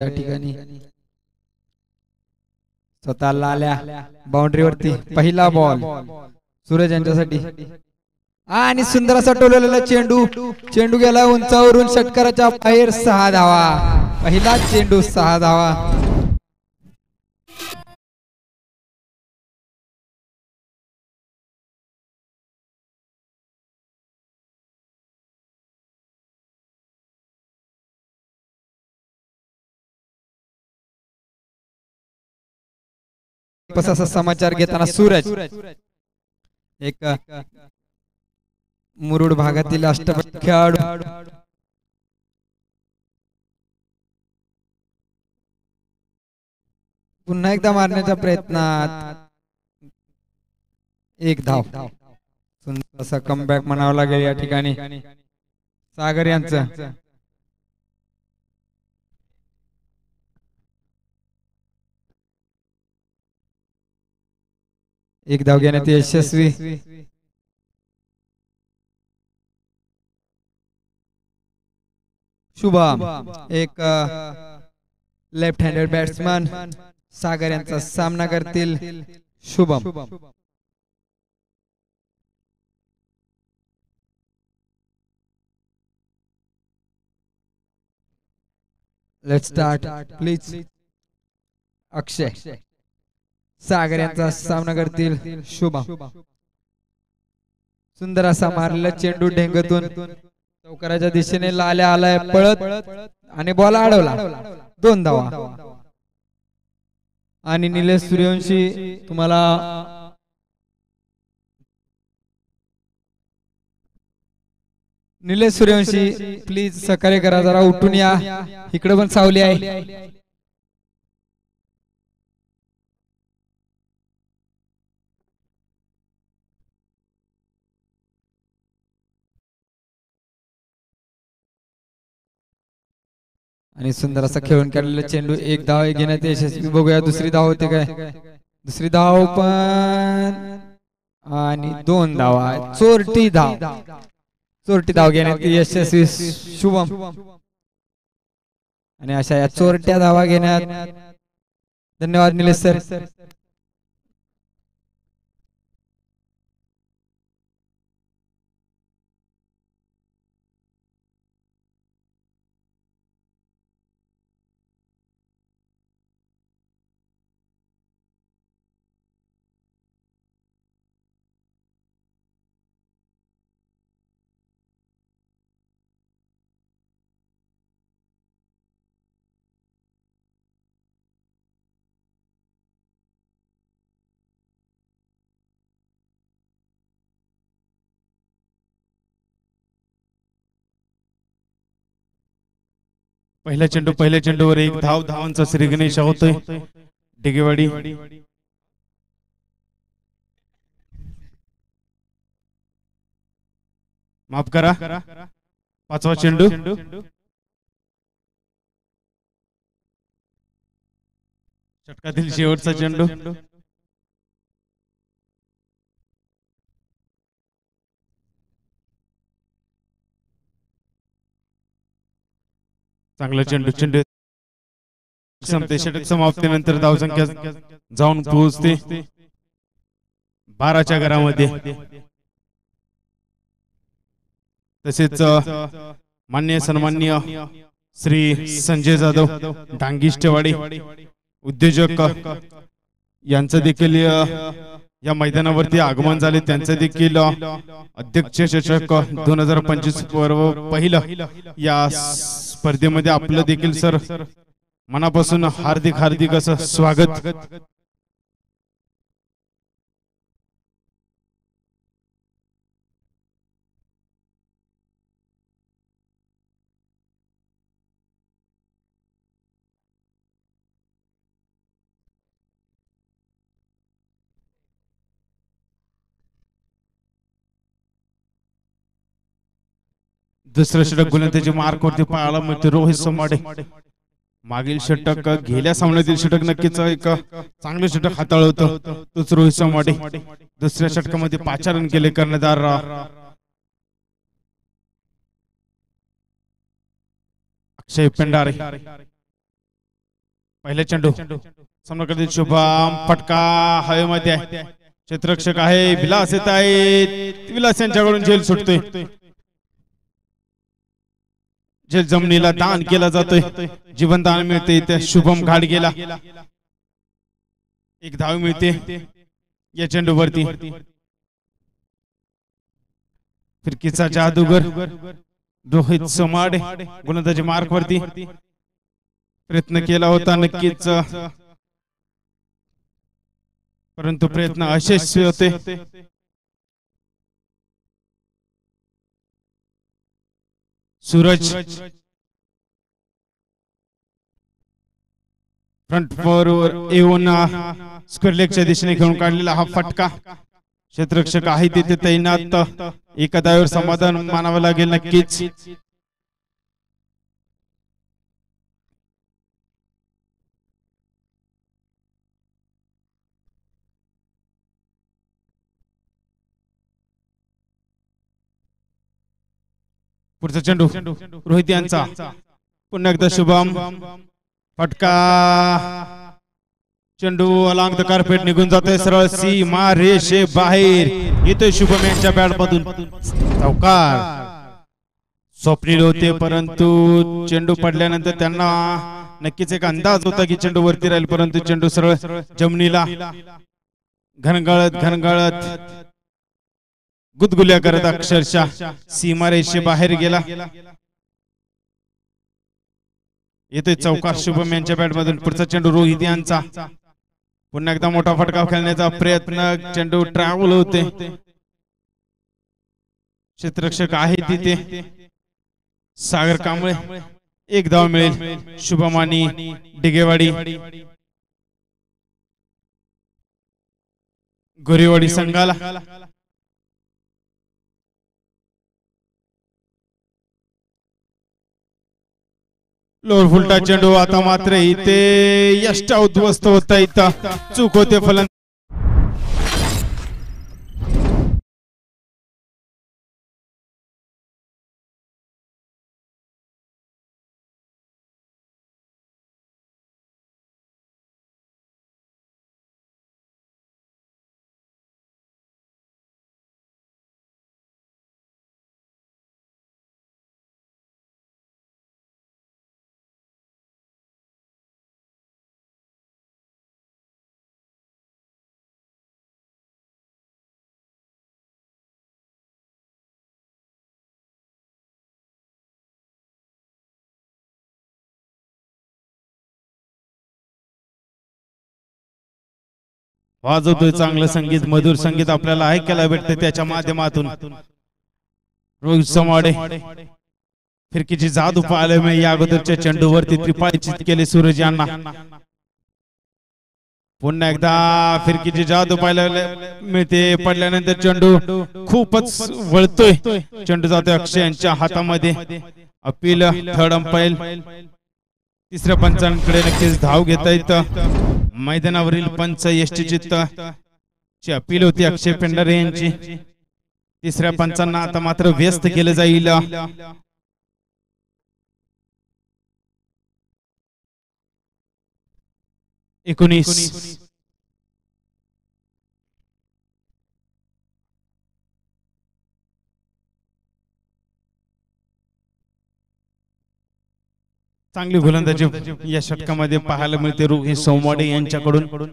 या ठिकाणी स्वतःला आल्या बाउंड्रीवरती पहिला बॉल सूरज यांच्यासाठी आणि सुंदर असा टोललेला चेंडू चेंडू गेला उंचावरून षटकाराच्या बाहेर 6 धावा पहिला चेंडू 6 धावा असा समाचार घेताना सूरज एक मुरुड भागातील अष्टपैलू खेळाडू पुन्हा एकदा मारण्याच्या प्रयत्नात एक धाव सुंदर असा कमबॅक म्हणावं लागेल या ठिकाणी सागर यांचं एक धाव घेण्यात यशस्वी शुभम एक लेफ्ट हँडेड बॅट्समन सागर यांचा सामना करतील शुभम लेट्स स्टार्ट प्लीज अक्षय सागर यांचा सामना करतील शुभम सुंदर असा मारलेला चेंडू ढेंगतून चौकाराच्या दिशेने लाल्या आलाय पळत आणि बॉल अडवला 2 धावा आणि निलेश सूर्यवंशी तुम्हाला निलेश सूर्यवंशी प्लीज सहकार्य करा जरा उठून या इकडे पण सावली आहे आणि सुंदर असा खेळून काढलेला चेंडू एक धाव घेण्यात यशस्वी बघूया दुसरी धाव होते काय दुसरी धाव पण आणि 2 धावा चोरटी धाव घेण्यात यशस्वी शुभम आणि अशा या चोरट्या धावा घेण्यात धन्यवाद निलेश सर पहिल्या चेंडूवर एक धाव धावांचा श्री गणेश होतोय डिगेवाडी माफ करा 5वा चेंडू षटकातील शेवटचा चेंडू चांगला चेंडू संपते षटक समाप्तीनंतर धावसंख्या जाऊन पोहोचते 12च्या घरामध्ये तसेच मान्य सन्माननीय श्री संजय जाधव डांगिष्टेवाडी उद्योजक यांचं देखील या मैदानावरती आगमन झाले त्यांचे देखील अध्यक्ष चषक 2025 पहिलं या स्पर्धेमध्ये आपलं देखील सर मनापासून हार्दिक असं स्वागत दुसरं षटक गोलंदाजी मार्क वरती पाहायला मिळते रोहित सोमाडे मागील षटक गेल्या सामन्यातील षटक नक्कीच एक चांगलं षटक हाताळत होतं तोच रोहित सोमाडे दुसऱ्या षटकामध्ये 5 रन केले कर्णधार अक्षय पेंडारे पहिला चेंडू सामनाकडे शुभम फटका हवेमध्ये आहे. क्षेत्ररक्षक आहे विलास येत आहेत. विलास यांच्याकडून झेल सुटतोय. झेल जमिनीला दान केला जातोय. जीवन दान मिळते. त्या शुभम घाट गेला. एक धाव मिळते या चेंडूवरती. फिरकीचा जादूगर रोहित सोमाडे गोलंदाजी मार्क वरती प्रयत्न केला होता नक्कीच, परंतु प्रयत्न अयशस्वी होते. सूरज फ्रंट वर येऊन स्क्वेअर लेगच्या दिशेने घेऊन काढलेला हा फटका. क्षेत्ररक्षक आहे तिथे तैनात. एका धावेवर समाधान मानावं लागेल नक्कीच. पुढचा चेंडू रोहित यांचा. पुन्हा एकदा शुभम फटका. चेंडू अलॉंग द कार्पेट निघून जातोय सरळ सीमा रेषे बाहेर. येतोय शुभम यांच्या बॅट मधून चौकार. स्वप्नील होते परंतु चेंडू पडल्यानंतर त्यांना नक्कीच एक अंदाज होता की चेंडू वरती राहील, परंतु चेंडू सरळ जमिनीला घनगळत घनगळत गुदगुल्या करत अक्षरशः सीमारेषे बाहेर गेला. येतोय चौकार शुभम यांच्या बॅट मधून. पुढचा चेंडू रोहित यांचा. पुन्हा एकदा मोठा फटका खेळण्याचा प्रयत्न. चेंडू ट्रॅव्हल होते. क्षेत्ररक्षक आहे तिथे सागर कांबळे. एक धाव मिळेल शुभम आणि डिगेवाडी गोरेवाडी संघाला. लोअर फुलटा चेंडू. आता मात्र इथे यष्ट उद्ध्वस्त होता. इथं चूक होते फलंदाज. वाजवतोय चांगलं संगीत, मधुर संगीत आपल्याला ऐकायला भेटते त्याच्या माध्यमातून. रोहित सोमाडे फिरकीची जादू पाहायला मिळेल. या अगोदरच्या चेंडूवरती त्रिपाळीचित केले सूरज यांना. पुन्हा एकदा फिरकीची जादू पाहायला मिळते. पडल्यानंतर चेंडू खूपच वळतोय. चेंडू जातोय अक्षय यांच्या हातामध्ये. Appeal third umpire. तिसऱ्या पंचांकडे नक्कीच धाव घेता येतं. मैदानावरील पंच यष्टी चित्त ची अपील होती अक्षय पेंढारे यांची. तिसऱ्या पंचांना आता मात्र व्यस्त केलं जाईल. 19 चांगली गोलंदाजी या षटकामध्ये पाहायला मिळते रोहित सोमाडे यांच्याकडून.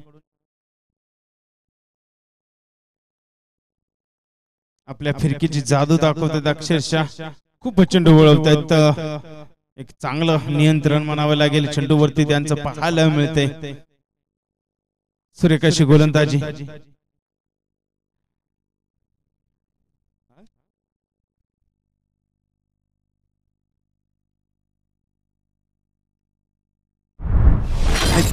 आपल्या फिरकीची जादू दाखवतात अक्षरशः. खूप चेंडू वळवतात. एक चांगलं नियंत्रण म्हणावं लागेल चेंडूवरती त्यांचं पाहायला मिळते. सुरेख अशी गोलंदाजी.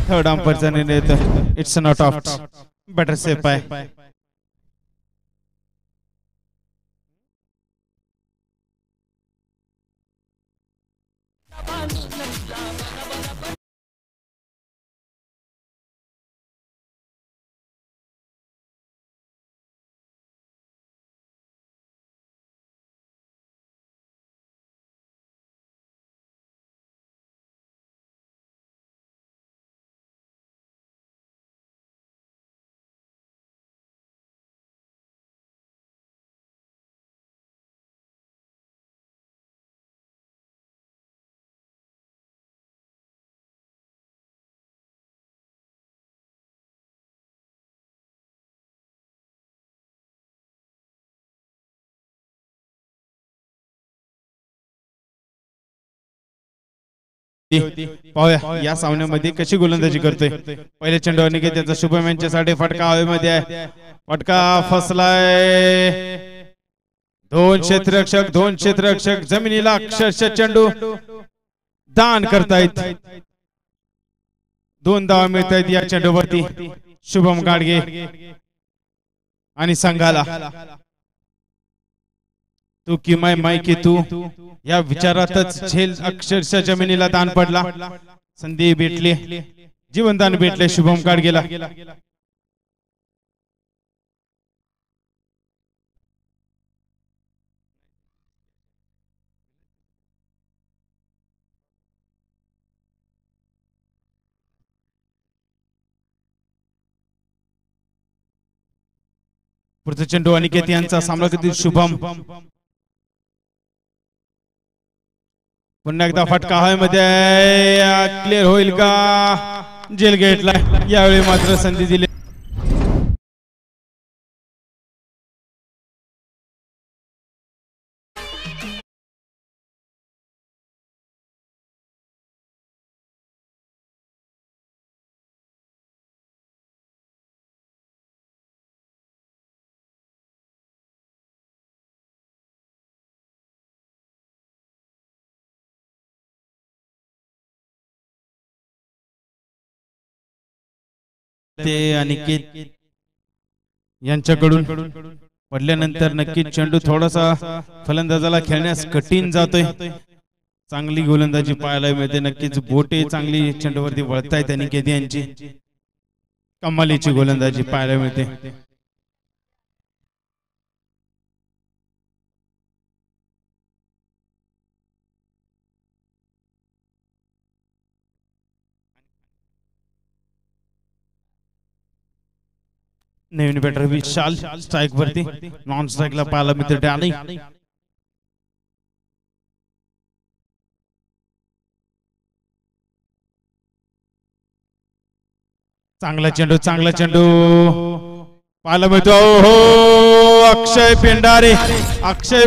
थर्ड अंपायरचा निर्णय येतो. It's not out. Batter safe आहे. पाहूया या सामन्यामध्ये कशी गोलंदाजी करतोय. पहिले चेंडू अनिकेत त्याचा शुभम यांच्यासाठी फटका हवेमध्ये आहे. फटका फसलाय. दोन क्षेत्ररक्षक जमिनीला अक्षरशः चेंडू दान करतायत. 2 धावा मिळत आहेत या चेंडूवरती शुभम गाडगे आणि संघाला. तू की मैं की तू या विचारातच झेल अक्षरशः जमिनीला दान पडला. संधी भेटली, जीवनदान भेटले शुभम गाडगेला. पुढचा चेंडू अनिकेत यांचा सामना करतील शुभम. पुन्हा एकदा फटका हवेमध्ये क्लिअर होईल का? जेल गेटला यावेळी मात्र संधी दिली. ते अनिकेत यांच्याकडून पडल्यानंतर नक्कीच चेंडू थोडासा फलंदाजाला खेळण्यास कठीण जातोय. चांगली गोलंदाजी पाहायला मिळते. नक्कीच बोटे चांगली चेंडूवरती वळतायत अनिकेत यांची. कमालीची गोलंदाजी पाहायला मिळते. नवीन बॅटर विशाल स्ट्राइक वरती. नॉन स्ट्राइकला पाहायला मिळते डॅनी. चांगला चेंडू पाहायला मिळतो. हो अक्षय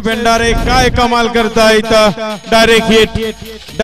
पेंडारे काय कमाल करतायत. Direct hit.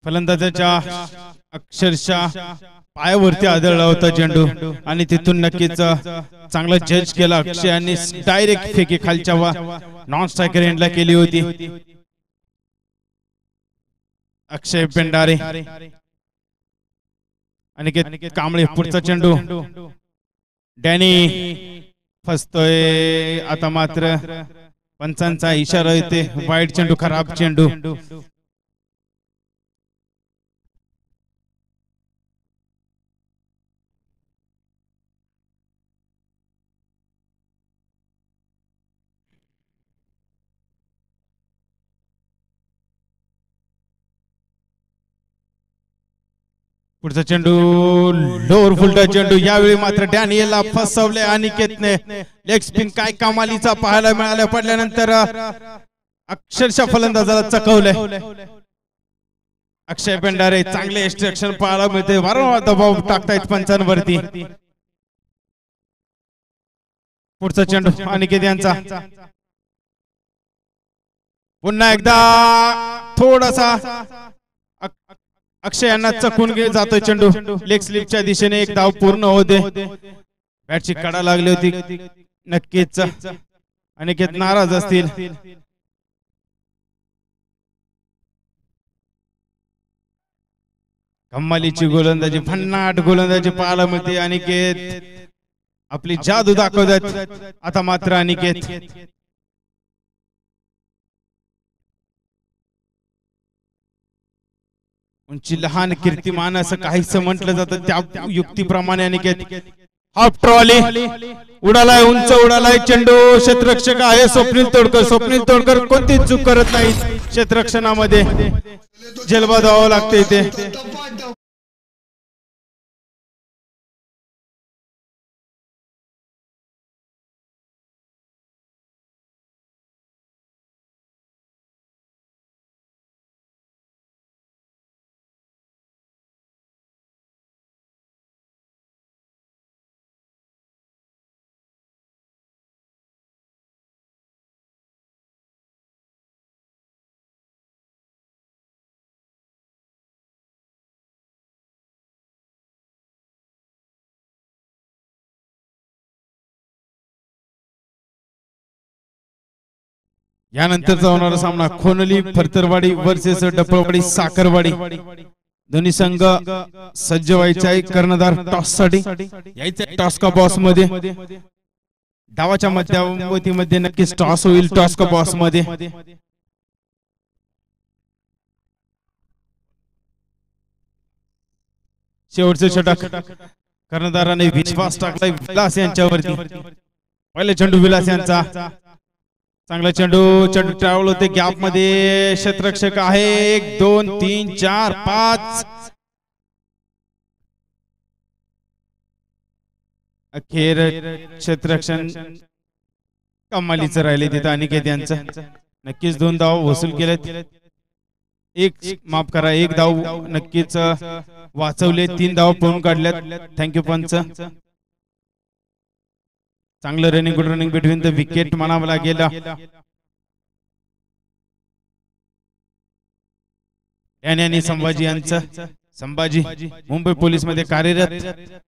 फलंदाजाच्या अक्षरशः पायावरती आदळला होता चेंडू आणि तिथून नक्कीच चांगला जज केला अक्षय यांनी. डायरेक्ट फेकी खालच्या नॉन स्ट्रायकर एंडला केली होती. अक्षय पेंडारे अनिकेत कांबळे. पुढचा चेंडू डॅनी फसतोय. आता मात्र पंचांचा इशारा येते. वाईट चेंडू, खराब चेंडू. पुढचा चेंडू लोअर फुलटा चेंडू. यावेळी मात्र डॅनियलला फसवले अनिकेतने. लेग स्पिन काय कमालीचा पाहायला मिळाल्या. पडल्यानंतर अक्षरशः फलंदाजाला चकवले. अक्षय पेंडारे चांगले इन्स्ट्रक्शन पाहायला मिळते. वारंवार दबाव टाकतायत पंचांवरती. पुढचा चेंडू अनिकेत यांचा. पुन्हा एकदा थोडासा अक्षय यांना चकून जातोय चेंडू. लेग स्लिपच्या दिशेने एक धाव पूर्ण होते. बॅटची कडा लागली होती. नक्कीच अनिकेत नाराज असतील. कमालीची गोलंदाजी, भन्नाट गोलंदाजी पाहायला मिळते. अनिकेत आपली जादू दाखवतात. आता मात्र अनिकेत उंची लहान कीर्तिमान असं काहीच म्हटलं जातं. त्या युक्तीप्रमाणे अनिकेत हाफ ट्रॉली उडालाय, उंच उडालाय चेंडू. क्षेत्ररक्षक आहे स्वप्नील तोडकर. स्वप्नील तोडकर कोणतीच चूक करत नाही क्षेत्ररक्षणामध्ये. जलवा धावावं लागते इथे. यानंतरचा होणारा सामना खोनली फरतरवाडी वर्सेस डफळवाडी साखरवाडी. दोन्ही संघ सज्ज व्हायचे आहे कर्णधार टॉस साठी. यायचे टॉस का बॉस मध्ये. डावाच्या मध्यावधीमध्ये नक्कीच टॉस होईल. टॉस का बॉस मध्ये शेवटचे षटक. कर्णधाराने विश्वास टाकलाय विलास यांच्यावरती. पहिले चेंडू विलास यांचा. चांगला चेंडू. चेंडू ट्रॅव्हल होते गॅप मध्ये. क्षेत्ररक्षक आहे 1 2 3 4 5. अखेर क्षेत्ररक्षण कमालीचं राहिले तिथं अनिकेत यांचं. नक्कीच 2 धाव वसूल केलेत. माफ करा 1 धाव नक्कीच वाचवले. 3 धाव पळून काढल्यात. थँक्यू पंच. चांगलं running good running between the wicket म्हणावं लागेल. आणि संभाजी यांचं. संभाजी मुंबई पोलीस मध्ये कार्यरत.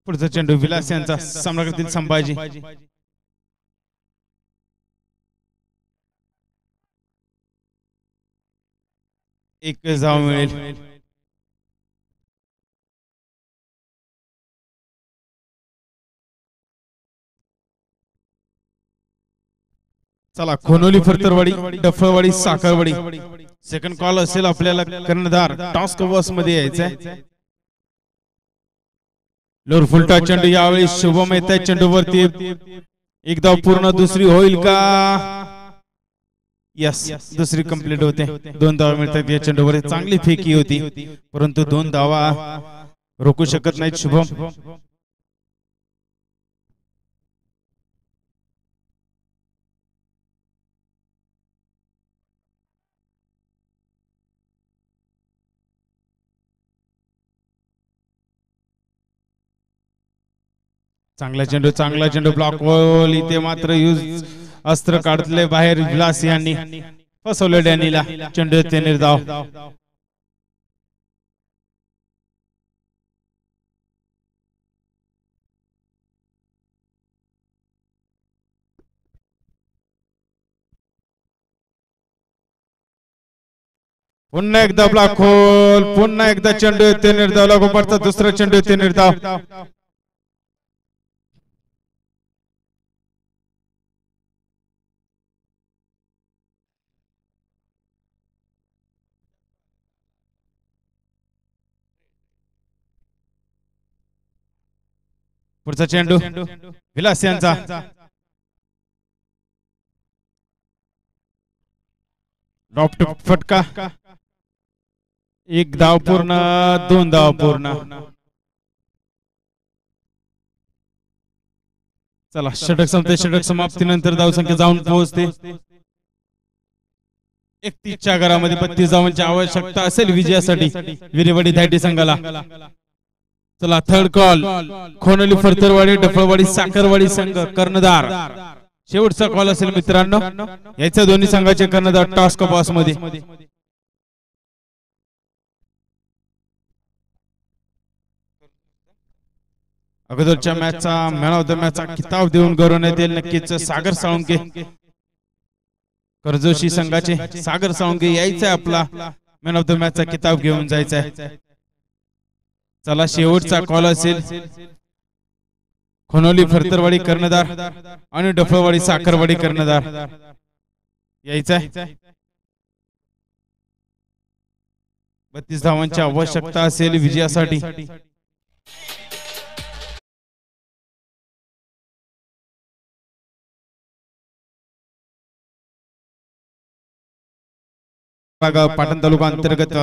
पुढचा चेंडू विलास यांचा. सामना करतील संभाजी. एक धाव मिळेल. चला खोनोली फरतरवाडी डफळवाडी साखरवाडी. सेकंड कॉल असेल आपल्याला. कर्णधार टॉस कवर्स मध्ये यायचंय. लोर फुलटा चेंडू. यावेळी शुभम येत आहे चेंडूवरती. 1 धाव पूर्ण. दुसरी होईल का? यस दुसरी कंप्लीट होते. 2 धावा मिळतात या चेंडूवर. चांगली फेकी होती परंतु 2 धावा रोखू शकत नाहीत शुभम. चांगला चेंडू ब्लॉक बॉल. इथे मात्र यूज अस्त्र काढले बाहेर. विलास यांनी फसवलं डॅनीला. चेंडू ते निर्धाव. पुन्हा एकदा ब्लॉक होल. पुन्हा एकदा चेंडू ते निर्धाव. लागोपाठचा दुसरा चेंडू ते निर्धाव. पुढचा चेंडू विलास यांचा. ड्रॉप फटका. 1 धाव पूर्ण. 2 धाव पूर्ण. चला षटक संपते. षटक समाप्तीनंतर धावसंख्या जाऊन पोहोचते 31च्या घरामध्ये. 32 धावांची आवश्यकता असेल विजयासाठी विरेवाडी धायटी संघाला. चला थर्ड कॉल. खोनोली फरतरवाडी डफळवाडी साखरवाडी संघ. कर्णधार शेवटचा कॉल असेल मित्रांनो. याच्या दोन्ही संघाचे कर्णधार टॉस का बॉस मध्ये. अगोदरच्या मॅचचा मॅन ऑफ द मॅचचा किताब देऊन गौरवण्यात येईल नक्कीच सागर साळुंके. कर्जोशी संघाचे सागर साळुंके यायचा आपला मॅन ऑफ द मॅचचा किताब घेऊन जायचा आहे. चला शेवटचा कॉल असेल. खोनोली फरतरवाडी कर्णधार आणि डफळवाडी साखरवाडी कर्णधार यायचा आहे. 32 धावांची आवश्यकता असेल विजयासाठी. पाटण तालुका अंतर्गत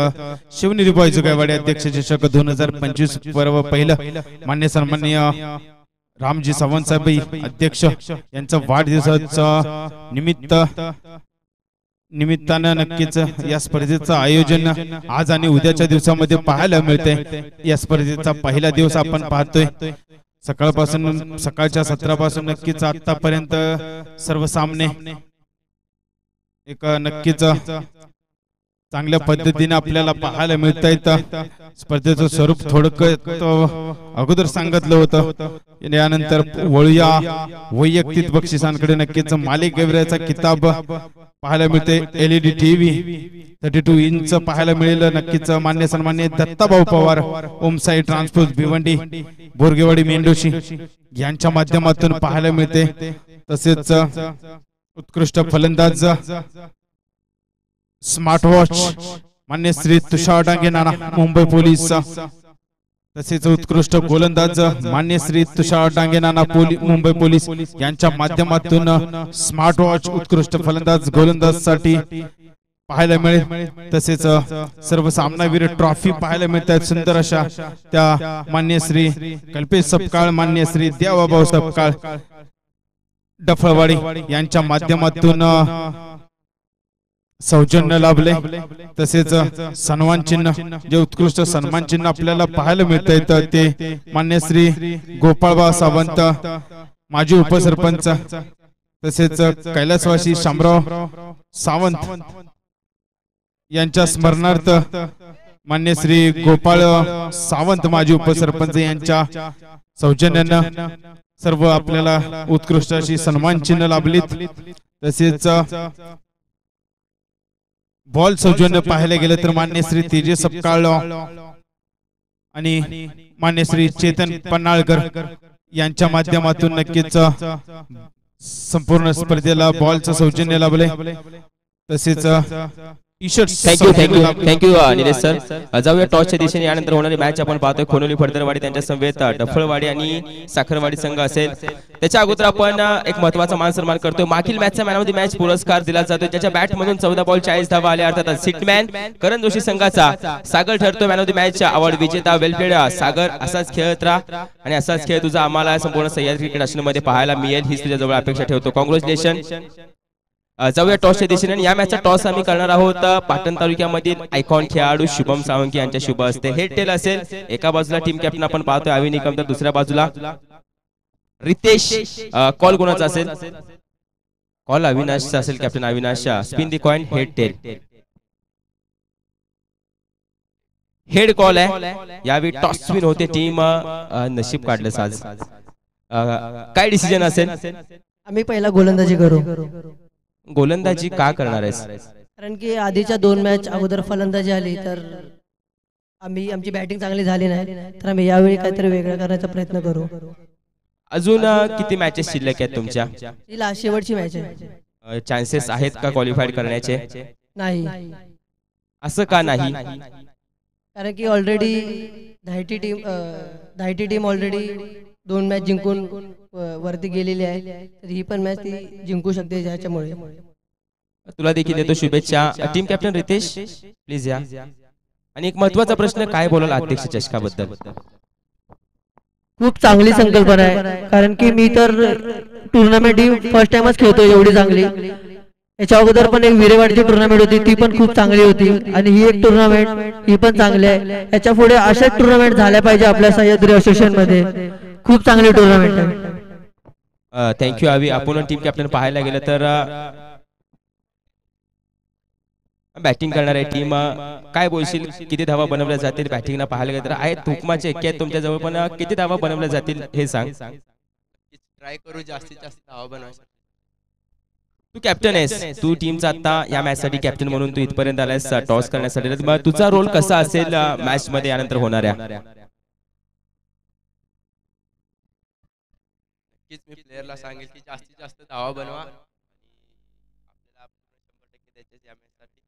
शिवनेरी बॉयज गायवाडी अध्यक्ष चषक 2025 पर्व पहिलं मान्य सन्माननीय रामजी सावंत साहेब अध्यक्ष यांचा वाढदिवसाचा निमित्तानं नक्कीच या स्पर्धेचं आयोजन आज आणि उद्याच्या दिवसामध्ये पाहायला मिळते. या स्पर्धेचा पहिला दिवस आपण पाहतोय. सकाळपासून सकाळच्या सत्रापासून नक्कीच आतापर्यंत सर्व सामने एक नक्कीच चांगल्या पद्धतीने आपल्याला पाहायला मिळत आहेत. स्पर्धेचं स्वरूप थोडं अगोदर सांगितलं होतं. यानंतर वळूया वैयक्तिक बक्षिसांकडे. नक्कीच मालिक गेवऱ्याचा किताब पाहायला मिळते. LED TV 32 इंच पाहायला मिळेल. नक्कीच मान्य सन्मान्य दत्ताभाऊ पवार ओमसाई ट्रान्सपोर्ट भिवंडी बोरगेवाडी मेंढोशी यांच्या माध्यमातून पाहायला मिळते. तसेच उत्कृष्ट फलंदाज स्मार्ट वॉच मान्य श्री तुषार डांगे नाना मुंबई पोलीस. तसेच उत्कृष्ट गोलंदाज मान्य श्री तुषार डांगे नाना मुंबई पोलीस यांच्या माध्यमातून स्मार्ट वॉच उत्कृष्ट फलंदाज गोलंदाज साठी पाहायला मिळेल. तसेच सर्व सामनावीर ट्रॉफी पाहायला मिळतात. सुंदर अशा त्या मान्य श्री कल्पेश सपकाळ मान्य श्री देवाभाऊ सपकाळ डफळवाडी यांच्या माध्यमातून सौजन्य लाभले. तसेच सन्मान चिन्ह जे उत्कृष्ट सन्मान चिन्ह आपल्याला पाहायला मिळत येतं ते मान्य श्री गोपाळबा सावंत माजी उपसरपंच तसेच कैलासवासी शामराव सावंत यांच्या स्मरणार्थ मान्य श्री गोपाळ सावंत माजी उपसरपंच यांच्या सौजन्यानं सर्व आपल्याला उत्कृष्ट अशी सन्मान चिन्ह लाभलीत. तसेच बॉल सौजन्य पाहायला गेलं तर मान्य श्री तेजस सपकाळ आणि मान्य श्री चेतन पन्हाळकर यांच्या माध्यमातून नक्कीच संपूर्ण स्पर्धेला बॉलचं सौजन्य लाभले. तसेच थँक्यू निलेश सर. जाऊया टॉसच्या दिशेने. यानंतर होणारी मॅच आपण पाहतोय. खोनोली फरदरवाडी त्यांच्या समवेत डफळवाडी आणि साखरवाडी संघ असेल. त्याच्या अगोदर आपण एक महत्वाचा मान सन्मान करतोय. मागील मॅचचा मॅन ऑफ द मॅच पुरस्कार दिला जातोय. त्याच्या बॅट मधून 14 बॉल 40 धावा आल्या. अर्थात सिटमॅन करण जोशी संघाचा सागर ठरतोय man of the match award विजेता. वेलप्लेड सागर, असाच खेळत राहा आणि असाच खेळ तुझा आम्हाला संपूर्ण सह्याद्री क्रिकेट आश्रममध्ये पाहायला मिळेल हीच तुझ्या जवळ अपेक्षा ठेवतो. कॉंग्रॅच्युलेशन. जाऊया टॉसच्या दिशेने. या मॅचचा टॉस आम्ही करणार आहोत पाटण तालुक्यामधील आयकॉन खेळाडू शुभम सावंकी यांच्या शुभ हस्ते. हेड टेल असेल. एका बाजूला टीम कॅप्टन आपण पाहतोय अवी निकम, तर दुसऱ्या बाजूला रितेश. कॉल कोणाचा असेल? कॉल अविनाशचा असेल. Captain Avinash. Spin the coin. Head tail. Head call आहे. यावेळी टॉस स्पिन होते. टीम नशीब काढलं आज. काय डिसिजन असेल? आम्ही पहिला गोलंदाजी करू. गोलंदाजी का करणार आहेस? कारण की आधीच्या 2 मॅच अगोदर फलंदाजी आली तर आमची बॅटिंग चांगली झाली नाही, तर आम्ही यावेळी काहीतरी वेगळं करण्याचा प्रयत्न करू. अजून किती मॅचेस शिल्लक आहेत तुमच्या? ही लास्ट शेवटची मॅच आहे. चान्सेस आहेत का क्वालिफाईड करण्याचे? नाही. असं का नाही? कारण की ऑलरेडी धायटी टीम ऑलरेडी 2 मॅच जिंकून वरती गेलेली आहे, तर ही पण मॅच ती जिंकू शकते. ज्याच्यामुळे तुला देखील देतो शुभेच्छा. टीम कॅप्टन रितेश प्लीज या. आणि एक महत्वाचा प्रश्न, काय बोलाल अध्यक्ष चषकाबद्दल? खूप चांगली संकल्पना आहे, कारण की मी तर टुर्नामेंट ही फर्स्ट टाइमच खेळतो एवढी चांगली. याच्या अगोदर पण एक विरेवाडीची टुर्नामेंट होती, ती पण खूप चांगली होती, आणि ही एक टुर्नामेंट ही पण चांगली आहे. याच्या पुढे अशाच टुर्नामेंट झाल्या पाहिजे आपल्या सह्याद्री असोसिएशन मध्ये. खूप चांगली टुर्नामेंट आहे. थँक्यू अवी. आपण टीम कॅप्टन पाहायला गेलं तर बॅटिंग करणारी टीम, काय बोलशील? किती धावा बनवल्या जातील बॅटिंगला पाहायला गेलं तर? आहेत हुकमाचे एक्के आहेत तुमच्या जवळ, पण किती धावा बनवल्या जातील हे सांग. ट्राय करू जास्तीत जास्त धावा बनवायसाठी. तू कॅप्टन आहेस, तू टीमचा आता या मॅच साठी कॅप्टन म्हणून तू इथपर्यंत आलायस टॉस करण्यासाठी, तर मग तुझा रोल कसा असेल मॅच मध्ये यानंतर होणाऱ्या? नक्कीच मी प्लेयरला सांगेल की जास्तीत जास्त धावा बनवा आणि आपल्याला 100% द्यायचे या मॅचसाठी.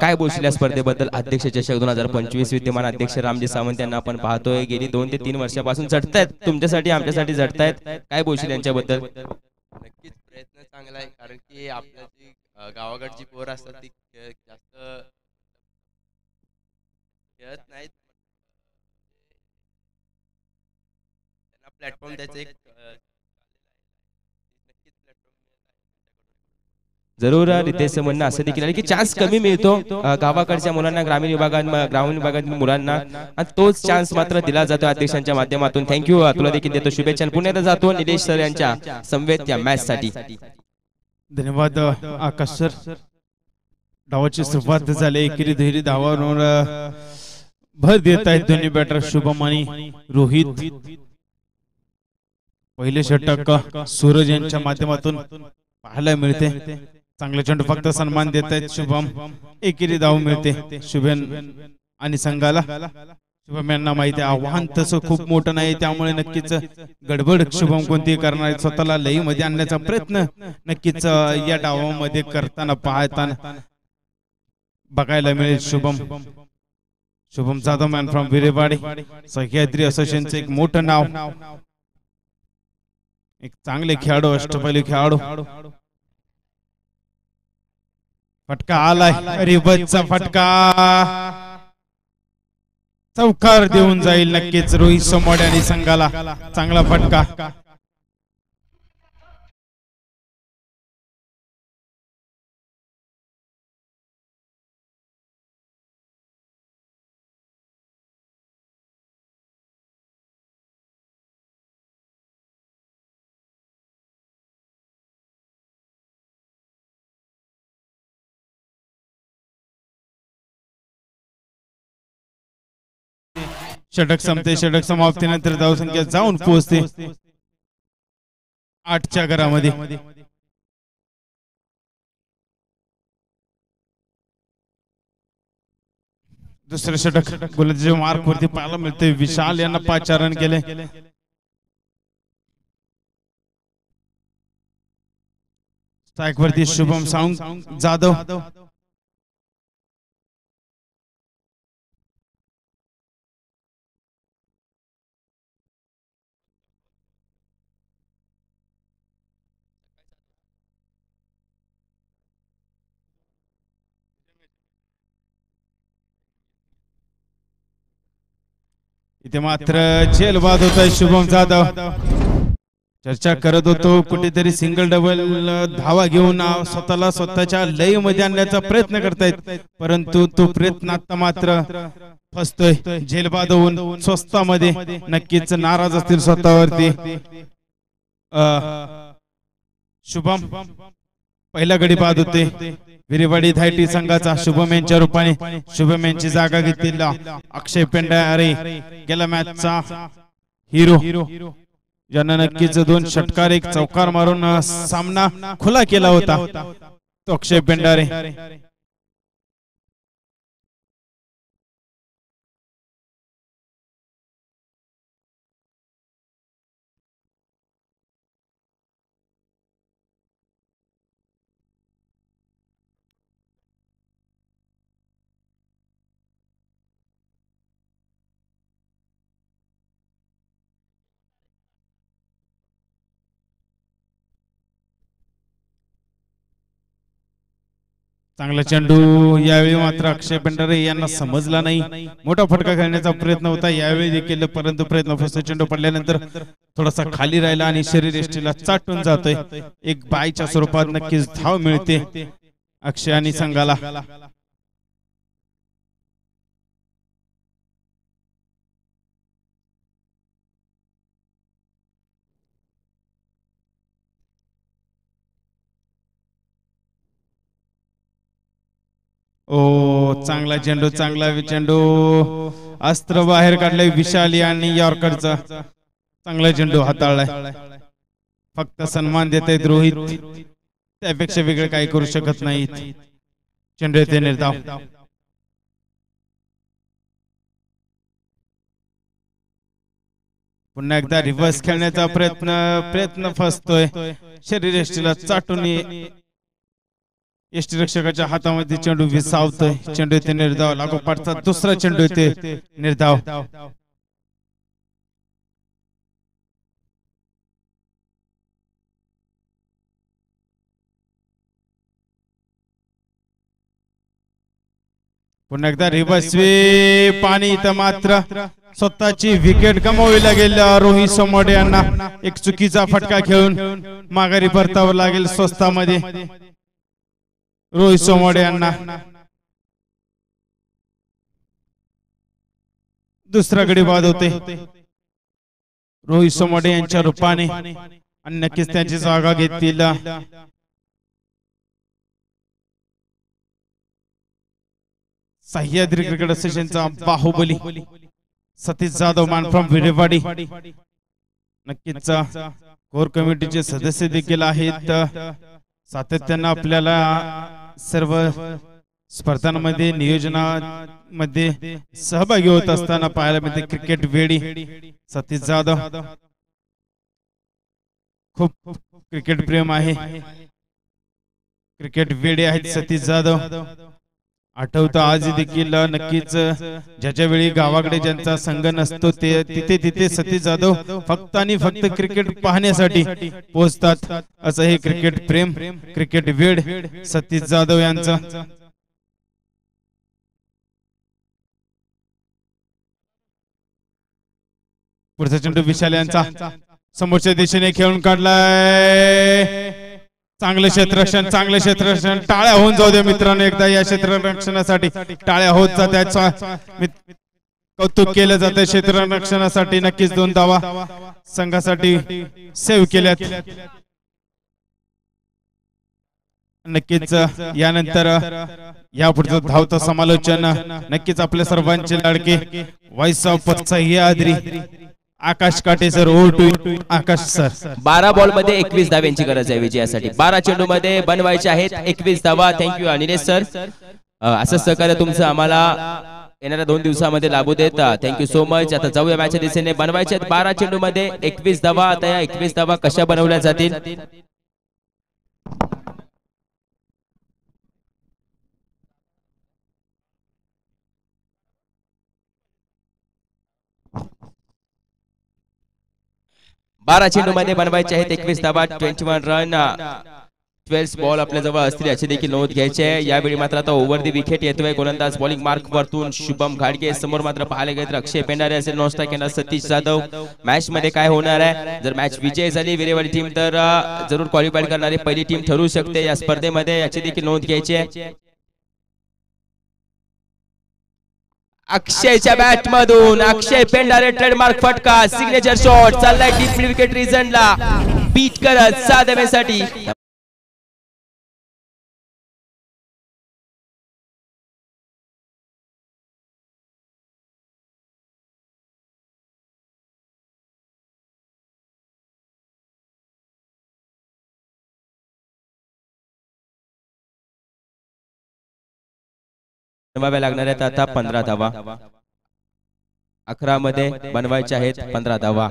काय बोलशील या स्पर्धेबद्दल? अध्यक्ष चषक 2025 विद्यमान अध्यक्ष रामजी सावंत यांना आपण पाहतोय गेली 2 ते 3 वर्षापासून झटतायत तुमच्यासाठी आमच्यासाठी झटतायत, काय बोलशील यांच्याबद्दल? नक्कीच प्रयत्न चांगला आहे, कारण की आपल्या जी गावाकडची पोरं असतात ती जास्त खेळत नाहीत, त्यांना प्लॅटफॉर्म द्यायचं एक नक्कीच प्लॅटफॉर्म. जरूर रितेश म्हणणं असं देखील आहे की चान्स कमी मिळतो गावाकडच्या मुलांना, ग्रामीण विभागातील मुलांना, आणि तोच चान्स मात्र दिला जातो अध्यक्षांच्या माध्यमातून. थँक्यू, तुला देखील देतो शुभेच्छा. पुण्यात जातो निलेश सर यांच्या समवेत या मॅच साठी. धन्यवाद आकाश सर. डावाची सुरुवात झाली, एकेरी दुहेरी धावांवर भर देत आहेत दोन्ही बॅटर शुभम आणि रोहित. पहिले षटक सूरज यांच्या माध्यमातून पाहायला मिळते. चांगले चेंडू, फक्त सन्मान देत आहेत शुभम. एकेरी धाव मिळते शुभम आणि संघाला. शुभम यांना माहिती आहे आव्हान तसं खूप मोठं नाही, त्यामुळे नक्कीच गडबड शुभम कोणती करणार, स्वतःला लई मध्ये आणण्याचा प्रयत्न नक्कीच या डावामध्ये करताना पाहताना बघायला मिळेल. शुभम जाधव मॅन फ्रॉम विरेवाडी, सह्याद्री असोसिएशनचं एक मोठं नाव, एक चांगले खेळाडू, अष्टपैलू खेळाडू. फटका आलाय, रिबतचा फटका चौकार देऊन जाईल नक्कीच रोहित सोमवाडे आणि संघाला. चांगला फटका. षटक संपते. षटक समाप्तीनंतर धावसंख्या जाऊन पोहोचते 8च्या घरामध्ये. दुसरे षटक गोलंदाजी मार्क वरती पाहायला मिळते. विशाल यांना 5 रन केले. स्ट्राइक वरती शुभम सावंत जाधव. इथे मात्र झेलबाद होत आहे शुभम जाधव. चर्चा करत होतो कुठेतरी सिंगल डबल धावा घेऊन स्वतःला स्वतःच्या लय मध्ये आणण्याचा प्रयत्न करतायत, परंतु तो प्रयत्न आता मात्र फसतोय. झेलबाद होऊन स्वस्तामध्ये नक्कीच नाराज असतील स्वतःवरती. शुभम पहिला गडी बाद होते विरेवाडी धायटी संघाचा शुभम यांच्या रूपाने. शुभम यांची जागा घेतलेला अक्षय पेंडारे गेला मॅचचा हिरो, ज्यानं नक्कीच 2 षटकार 1 चौकार मारून सामना खुला केला होता, तो अक्षय पेंडारे. चांगला चेंडू यावेळी मात्र अक्षय पेंडारे यांना समजला नाही. मोठा फटका खेळण्याचा प्रयत्न होता यावेळी देखील, परंतु प्रयत्न फसतो. चेंडू पडल्यानंतर थोडासा खाली राहिला आणि शरीर एष्टीला चाटून जातोय. एक बायच्या स्वरूपात नक्कीच धाव मिळते अक्षय आणि संघाला. ओ चांगला चेंडू, चांगला चेंडू, अस्त्र बाहेर काढले विशाली आणि यॉर्करचा. चांगला चेंडू हाताळलाय. फक्त सन्मान देत आहेत रोहित, त्यापेक्षा वेगळे काही करू शकत नाहीत. चेंडू येते निर्धाव. पुन्हा एकदा रिव्हर्स खेळण्याचा प्रयत्न फसतोय. शरीर यष्टीला चाटून यष्टीरक्षकाच्या हातामध्ये चेंडू विसावतोय. चेंडू येते निर्धाव. लागोपाठचा दुसरा चेंडू येते निर्धाव. पुन्हा एकदा रिव्हर्स स्वीप आणि इथं मात्र स्वतःची विकेट गमावी लागेल रोहित सोमवडे यांना. एक चुकीचा फटका खेळून माघारी परतावं लागेल स्वस्तामध्ये रोहित सोमवडे यांना. दुसरा गडी बाद होते रोहित सोमवडे यांच्या रूपाने आणि नक्कीच त्यांची जागा घेतील सह्याद्री क्रिकेट असोसिएशनचा बाहुबली सतीश जाधव मान फ्रॉम विरेवाडी. नक्कीच कोर कमिटीचे सदस्य देखील आहेत. सातत्यानं आपल्याला सर्व स्पर्धांमध्ये नियोजनामध्ये सहभागी होत असताना पाहायला मिळते. क्रिकेट वेडी सतीश जाधव, खूप क्रिकेट प्रेम आहे. क्रिकेट वेडे आहेत सतीश जाधव. आठवतं आज देखील नक्कीच ज्याच्या वेळी गावाकडे ज्यांचा संघ नसतो ते तिथे सतीश जाधव फक्त आणि फक्त क्रिकेट पाहण्यासाठी पोहोचतात. असं हे क्रिकेट प्रेम, क्रिकेट वेड सतीश जाधव यांचं. पुढचा चेंडू विशाल यांचा समोरच्या दिशेने खेळून काढलाय. चांगले क्षेत्ररक्षण, चांगले क्षेत्ररक्षण. टाळ्या होऊन जाऊ दे मित्रांनो एकदा या क्षेत्ररक्षणासाठी. टाळ्या होत जात्या, कौतुक केलं जातं क्षेत्ररक्षणासाठी. नक्कीच 2 धावा संघासाठी सेव्ह केल्यात. नक्कीच यानंतर या पुढचं धावतं समालोचन नक्कीच आपल्या सर्वांचे लाडके व्हॉइस ऑफ सह्याद्री आकाश काटे सर. ओव्हर आकाश सर. 12 बॉल मध्ये 21 धाव्यांची गरज आहे विजयासाठी. 12 चेंडू मध्ये बनवायचे आहेत 21 धावा. थँक्यू निलेश सर, असं सहकार्य तुमचं आम्हाला येणाऱ्या 2 दिवसामध्ये लाभू देत. Thank you so much. आता जाऊया मॅचच्या दिशेने. बनवायचे आहेत 12 चेंडू मध्ये 21 धावा. आता या 21 धावा कशा बनवल्या जातील? बारा चेंडू मध्ये बनवायचे आहेत 21 धावा. 21 रन. 12 बॉल आपल्या जवळ असतील याची देखील नोंद घ्यायची आहे. यावेळी मात्र आता ओव्हर दी विकेट येतोय गोलंदाज बॉलिंग मार्क वरतून शुभम घाडगे. समोर मात्र पाहायला गेलं तर अक्षय पेंढारे असेल. नॉन स्ट्राईक येणार सतीश जाधव. मॅच मध्ये काय होणार आहे? जर मॅच विजय झाली विरेवाडी टीम तर जरूर क्वालिफाय करणारी पहिली टीम ठरू शकते या स्पर्धेमध्ये, याची देखील नोंद घ्यायची आहे. अक्षयच्या बॅट मधून अक्षय पेंढारे ट्रेडमार्क फटका, सिग्नेचर शॉट चाललाय डीप विकेट रिजनला बीट करत 6 धावेसाठी. बनवाव्या लागणार आहेत आता 15 धावा. 11 मध्ये बनवायचे आहेत 15 धावा.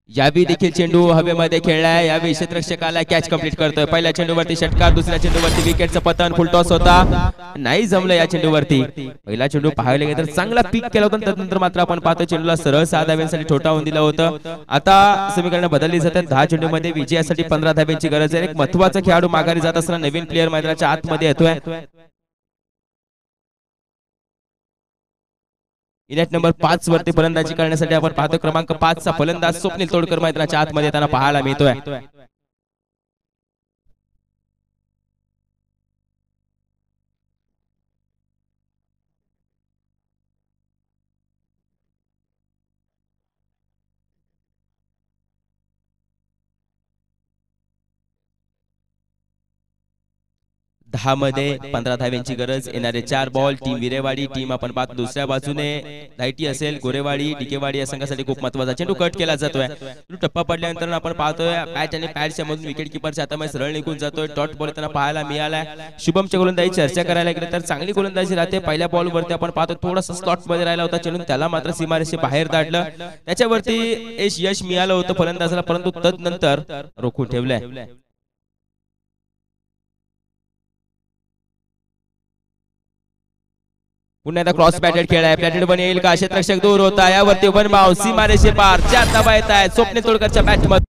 यावेळी देखील चेंडू हवेमध्ये खेळलाय. यावेळी क्षेत्ररक्षकाला कॅच कंप्लीट करतोय. पहिल्या चेंडूवरती षटकार, दुसऱ्या चेंडूवरती विकेटचं पतन. फुलटॉस होता, नाही जमलं या चेंडूवरती. पहिला चेंडू पाहायला गेलं तर चांगला पीक केला होता. त्यानंतर मात्र आपण पाहतो चेंडूला सरळ 6 धाव्यांसाठी ठोठावून दिलं होतं. आता समीकरण बदलली जातात. 10 चेंडूमध्ये विजयासाठी 15 धाव्यांची गरज आहे. एक महत्वाचा खेळाडू माघारी जात असताना नवीन प्लेअर मैदानाच्या आतमध्ये येतोय. इनेट नंबर 5 वरती फलंदाजी करण्यासाठी आपण पाहतो क्रमांक 5 चा फलंदाज स्वप्नील तोडकर मैदानाच्या आतमध्ये येताना पाहायला मिळतोय. 10 मध्ये 15 धाव्यांची गरज. येणारे 4 बॉल टीम विरेवाडी टीम आपण पाहतो दुसऱ्या बाजूने धायटी असेल गोरेवाडी डिकेवाडी या संघासाठी खूप महत्त्वाचा चेंडू कट केला जातोय. टप्पा पडल्यानंतर आपण पाहतोय पॅच आणि पॅडच्या मधून विकेट किपरच्या हातामध्ये सरळ निघून जातोय. डॉट बॉल त्यांना पाहायला मिळालाय. शुभमच्या गोलंदाजी चर्चा करायला गेलं तर चांगली गोलंदाजी राहते. पहिल्या बॉल वरती आपण पाहतो थोडासा स्लॉट मध्ये राहिला होता चेंडू, त्याला मात्र सीमारेषे बाहेर दाटलं. त्याच्यावरती यश मिळालं होतं फलंदाजाला, परंतु तदनंतर रोखून ठेवलंय. पुन्हा एकदा क्रॉस पॅटेड खेळ आहे. पॅटेड पण येईल का? क्षेत्ररक्षक दूर होता. यावरती वन बाउंड सीमारेषे पार 4 धावा येत आहेत स्वप्नील तोडकरच्या बॅट मध्ये.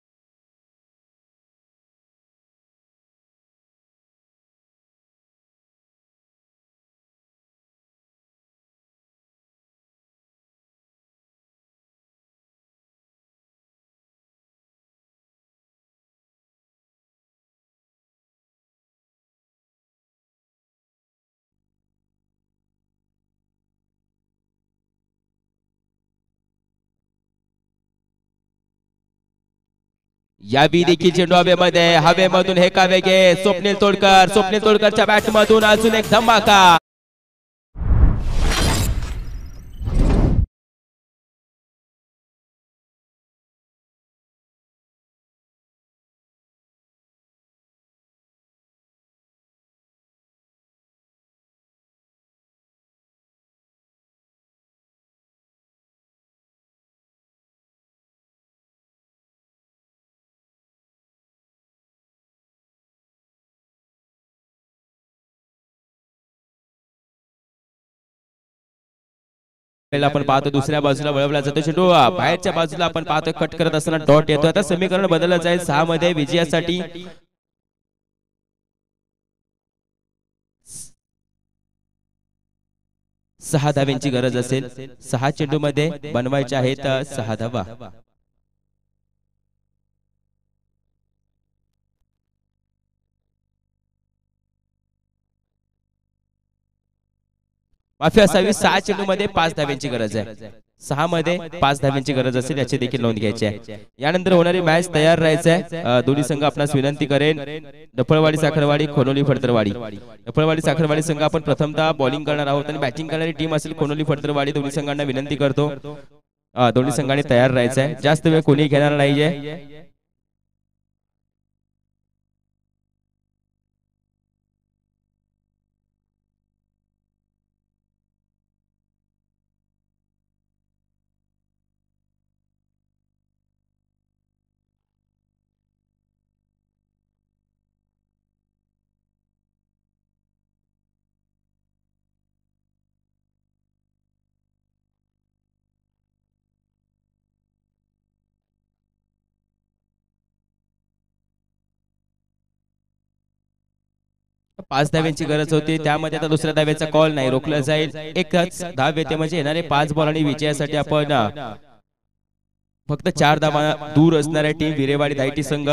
यावी देखील चेंडू हवेमध्ये, हवेमधून हे कावे घे स्वप्नील तोडकरच्या बॅट मधून अजून एक धमाका. आपण पाहतो दुसऱ्या बाजूला वळवला जातो चेंडू, बाहेरच्या बाजूला आपण पाहतोय कट करत असताना डॉट येतो. आता समीकरण बदललं जाईल. 6 मध्ये विजयासाठी 6 धाव्यांची गरज असेल. 6 चेंडू मध्ये बनवायचे आहेत 6 धावा. माफी असावी. 6 चेंडू मध्ये 5 धाव्यांची गरज आहे. 6 मध्ये 5 धाव्यांची गरज असेल याची देखील नोंद घ्यायची आहे. यानंतर होणारी मॅच तयार राहायचं आहे. दोन्ही संघ आपणास विनंती करेन. डफळवाडी साखरवाडी खोनोली फडतरवाडी. डफळवाडी साखरवाडी संघ आपण प्रथमतः बॉलिंग करणार आहोत आणि बॅटिंग करणारी टीम असेल खोनोली फडतरवाडी. दोन्ही संघांना विनंती करतो दोन्ही संघांनी तयार राहायचं आहे. जास्त वेळ कोणी घेणार नाहीये. पाच धाव्यांची गरज होती. त्यामध्ये आता दुसऱ्या धाव्याचा कॉल नाही, रोखला जाईल. एकच धाव येते म्हणजे येणारे 5 बॉल आणि विजयासाठी आपण फक्त 4 धावा दूर असणाऱ्या टीम विरेवाडी धायटी संघ.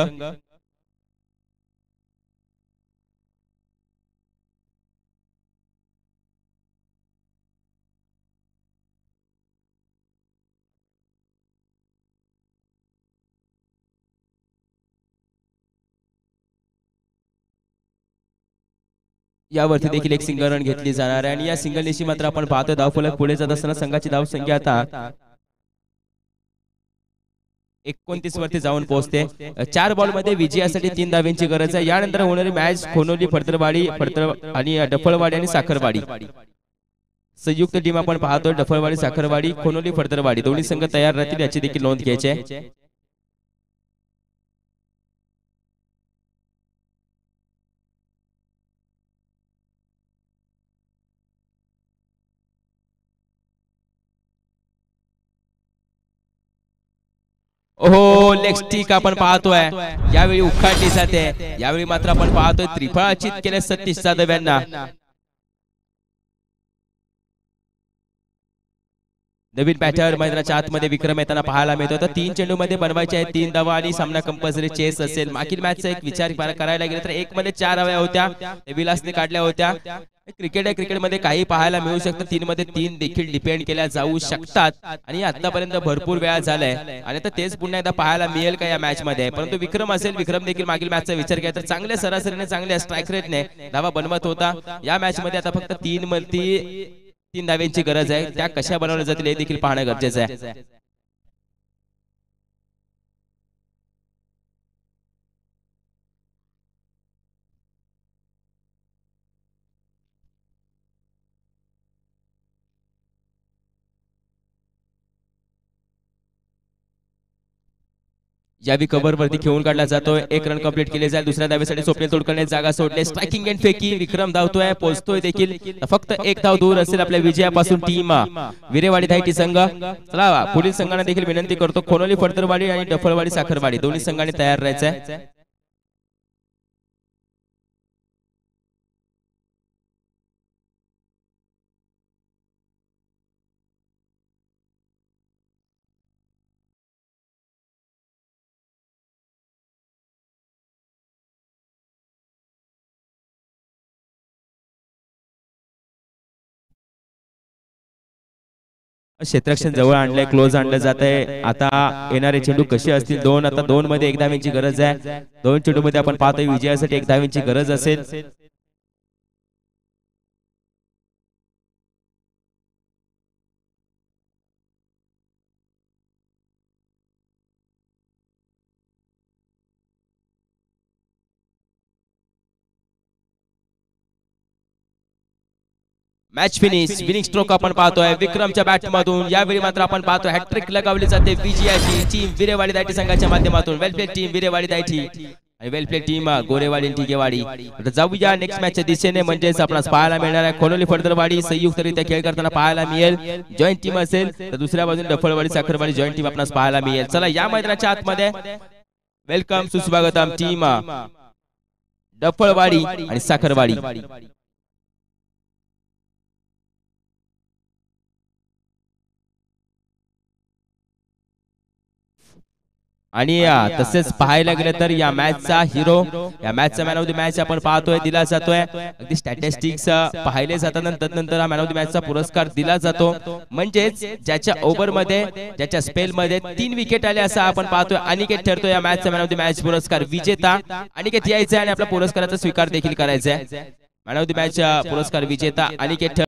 यावरती देखील एक सिंगल रन घेतली जाणार आहे आणि या सिंगल निशी मात्र आपण पाहतो धावफलक पुढे जात असताना संघाची धावसंख्या आता 29 वरती जाऊन पोहोचते. 4 बॉल मध्ये विजयासाठी 3 धाव्यांची गरज आहे. यानंतर होणारी मॅच खोनोली फडतरवाडी आणि डफळवाडी आणि साखरवाडी संयुक्त टीम आपण पाहतोय. डफळवाडी साखरवाडी खोनोली फडतरवाडी दोन्ही संघ तयार राहतील याची देखील नोंद घ्यायची आहे. ओहो, लेग स्टिक आपण पाहतोय यावेळी उखाडली जाते. यावेळी मात्र आपण पाहतोय त्रिफळाचित केले सतीश जाधव यांना. नवीन बॅटर मैदानाच्या आतमध्ये विक्रम येताना पाहायला मिळतो. तर 3 चेंडू मध्ये बनवायचे आहेत 3 धावा आणि सामना कंपल्सरी चेस असेल. मागील मॅचचा एक विचार करायला गेला तर 1 मध्ये 4 धावा होत्या, विलासने काढल्या होत्या. क्रिकेट आहे, क्रिकेटमध्ये काही पाहायला मिळू शकतं. 3 मध्ये 3 देखील डिपेंड केल्या जाऊ शकतात आणि आतापर्यंत भरपूर वेळा झालाय आणि आता तेच पुन्हा एकदा पाहायला मिळेल का या मॅच मध्ये. परंतु विक्रम असेल, विक्रम देखील मागील मॅचचा विचार केला तर चांगल्या सरासरीने चांगल्या स्ट्राईक रेटने धावा बनवत होता. या मॅच मध्ये आता फक्त 3 धाव्यांची गरज आहे. त्या कशा बनवल्या जातील हे देखील पाहणं गरजेचं आहे. यावी कव्हर वरती खेळून काढला जातोय. 1 रन कंप्लीट केले जाईल. दुसऱ्या धावेसाठी स्वप्नील तोडकरने जागा सोडले. स्ट्रायकिंग एंड फेकी विक्रम धावतोय, पोहोचतोय देखील. फक्त 1 धाव दूर असेल आपल्या विजयापासून टीम विरेवाडी धायटी संघ. चला पुढील संघांना देखील विनंती करतो, खोनोली फडतरवाडी आणि डफळवाडी साखरवाडी दोन्ही संघांनी तयार राहायचंय. क्षेत्ररक्षण जवळ आणलंय, क्लोज आणलं जात आहे. आता येणारे चेंडू कसे असतील. 2 आता 2 मध्ये 1 धावेची गरज आहे. 2 चेंडू मध्ये आपण पाहतोय विजयासाठी 1 धावेची गरज असेल. मॅच फिनिश, विनिंग स्ट्रोक आपण पाहतोय विक्रमच्या बॅट मधून. यावेळी मात्र आपण पाहतोय हॅट्रिक लगावली जाते विजयाची टीम विरेवाडी दायटी संघाच्या माध्यमातून. वेल प्ले टीम विरेवाडी दायटी आणि वेल प्ले टीम गोरेवाडी टिकेवाडी. जाऊया नेक्स्ट मॅचच्या दिशेने, म्हणजेच आपणास पाहायला मिळणार आहे खोनोली फडतरवाडी संयुक्तरित्या खेळ करताना पाहायला मिळेल. जॉईंट टीम असेल तर दुसऱ्या बाजूने डफळवाडी साखरवाडी जॉईंट टीम आपणास पाहायला मिळेल. चला या मैदानाच्या आतमध्ये वेलकम सुस्वागतम टीम डफळवाडी आणि साखरवाडी. आणि तसेच पाहायला गेलं तर या मॅचचा हिरो, या मॅचचा मॅन ऑफ द मॅच आपण पाहतोय दिला जातोय. अगदी स्टॅटिस्टिक्स पाहिले जातात, नंतर हा मॅन ऑफ द मॅचचा पुरस्कार दिला जातो. म्हणजेच ज्याच्या ओव्हर मध्ये, ज्याच्या स्पेल मध्ये 3 विकेट आले असं आपण पाहतोय अनिकेत ठरतो या मॅचचा मॅन ऑफ द मॅच पुरस्कार विजेता. अनिकेत यायचा आणि आपल्या पुरस्काराचा स्वीकार देखील करायचा आहे. मॅन ऑफ द मॅच पुरस्कार विजेता अनिकेत